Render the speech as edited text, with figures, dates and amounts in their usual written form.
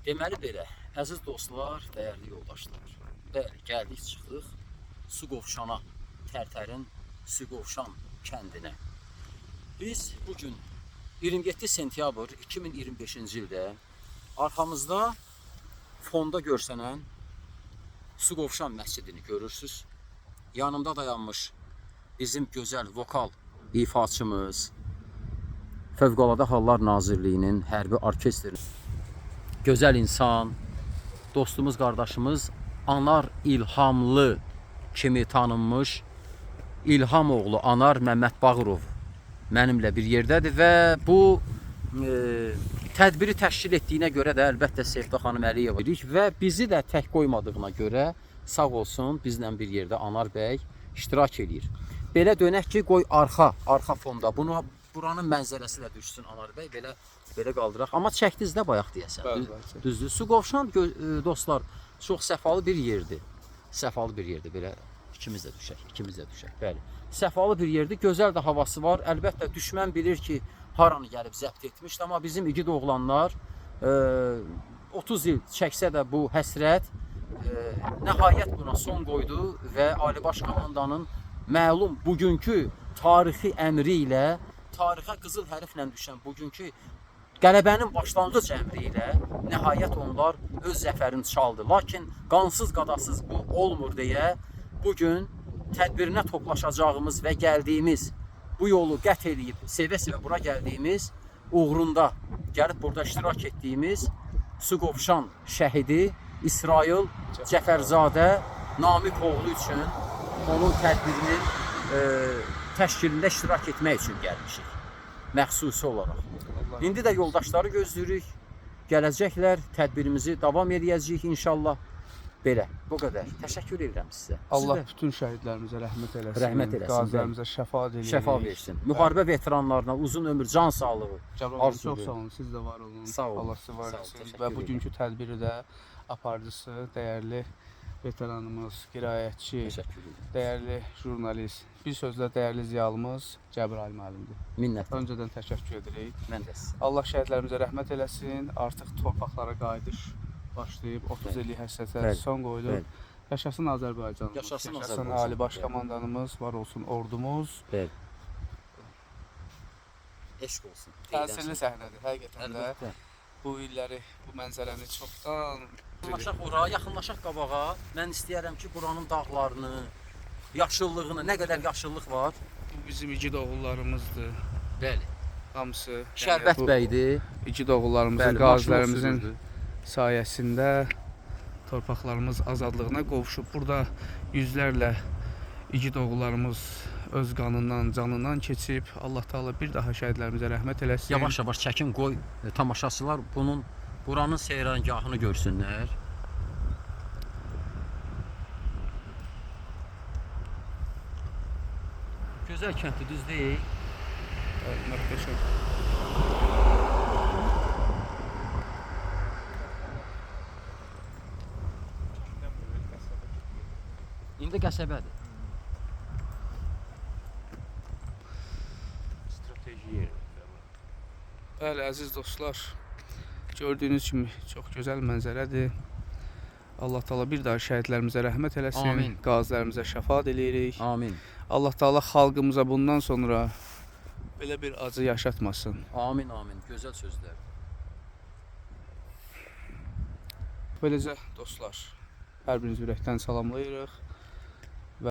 Deməli belə, əziz dostlar, dəyərli yoldaşlar. Bəli, gəldik çıxdıq Suqovuşana, Tərtərin Suqovuşan kəndinə. Biz bugün 27 sentyabr 2025-ci ildə arxamızda fonda görsənən Suqovuşan məscidini görürsünüz. Yanımda dayanmış bizim gözəl vokal ifaçımız, Fövqəladə Hallar Nazirliyinin hərbi orkestrinin gözəl insan, dostumuz, qardaşımız Anar İlhamlı kimi tanınmış İlham oğlu Anar Məmməd Bağırov mənimlə bir yerdədir və bu tədbiri təşkil etdiyinə görə də əlbəttə Sevda xanım Əliyeva və bizi də tək qoymadığına görə sağ olsun bizlə bir yerdə Anar bəy iştirak edir. Belə dönək ki, qoy arxa fonda buranın mənzərəsi də düşsün Anar bəy, belə qaldıraq. Amma çəkdiniz də bayaq deyəsən. Düzdür. Suqovuşan dostlar çox səfalı bir yerdir. Səfalı bir yerdir. Belə ikimiz də düşək. Bəli. Səfalı bir yerdir. Gözəl də havası var. Əlbəttə düşmən bilir ki, haranı gəlib zəbt etmişdi, amma bizim igid oğlanlar 30 il çəksə də bu həsrət nəhayət buna son qoydu və Ali Baş Komandanın məlum bugünkü tarixi əmri ilə, tarixə qızıl hərflə düşən bugünkü qələbənin başlanğıc əmri ilə nəhayət onlar öz zəfərini çaldı. Lakin qansız qadasız bu olmur deyə bugün tədbirinə toplaşacağımız və gəldiyimiz, bu yolu qət edib, sevə-sevə bura gəldiyimiz, uğrunda gəlib burada iştirak etdiyimiz Suqovuşan şəhidi İsrail Cəfərzadə Namiq oğlu üçün onun tədbirinin təşkilində iştirak etmək üçün gəlmişik. Məxsusi olaraq. İndi də yoldaşları gözləyirik. Gələcəklər, tədbirimizi davam edəcəyik inşallah. Belə, bu qədər. Təşəkkür edirəm sizə. Allah bütün şəhidlərimizə rəhmət eləsin. Rəhmət eləsin. Qazilərimizə şəfa diləyirik. Şəfa versin. Müharibə veteranlarına uzun ömür, can sağlığı. Cəbrayıl, çox sağ olun. Siz də var olun. Sağ olun. Allah sizi var etsin. Təşəkkür Və edirəm. bugünkü tədbiri də aparıcısı, dəyərli veteranımız, qiraətçi, Təşəkkür edirəm. dəyərli jurnalist, bir sözlə dəyərli ziyalımız Cəbrayıl müəllimdir. Minnət. Öncədən təşəkkür edirik. Mən də sizə. Allah şəhidlərimizə rəhmət eləsin. Artıq torpaqlara qayıdış başlayıb 30 illik həsrətə Bəli. son qoydu. Bəli. Yaşasın Azərbaycanımız. Yaşasın Yaşasın Azərbaycan. Ali Baş Komandanımız, var olsun ordumuz. Bəli. Eşq olsun. Təsirli səhnədir həqiqətən də. Əlbəttə. Bu illəri, bu mənzərəni çoxdan Yaxınlaşaq ora, yaxınlaşaq qabağa. Mən istəyərəm ki, buranın dağlarını, yaşıllığını, nə qədər yaşıllıq var. bu bizim igid oğullarımızdır. Bəli. Hamısı Şərbət bu bəydir. igid oğullarımızın, Bəli, qazilərimizin maşın sayəsində torpaqlarımız azadlığına qovuşub. Burada yüzlərlə igid oğullarımız öz qanından, canından keçib. Allah Taala bir daha şəhidlərimizə rəhmət eləsin. Yavaş-yavaş çəkin qoy, tamaşaçılar buranın seyrangahını görsünlər. Gözəl kənddir, düz deyil. Möhtəşəm. İndi qəsəbədir. Bəli, əziz dostlar, gördüyünüz kimi çox gözəl mənzərədir. Allah Taala bir daha şəhidlərimizə rəhmət eləsin. Amin. Qazilərimizə şəfa diləyirik. Amin. Allah Taala xalqımıza bundan sonra belə bir acı yaşatmasın. Amin, amin. Gözəl sözlər. Beləcə dostlar, hər birinizi ürəkdən salamlayırıq.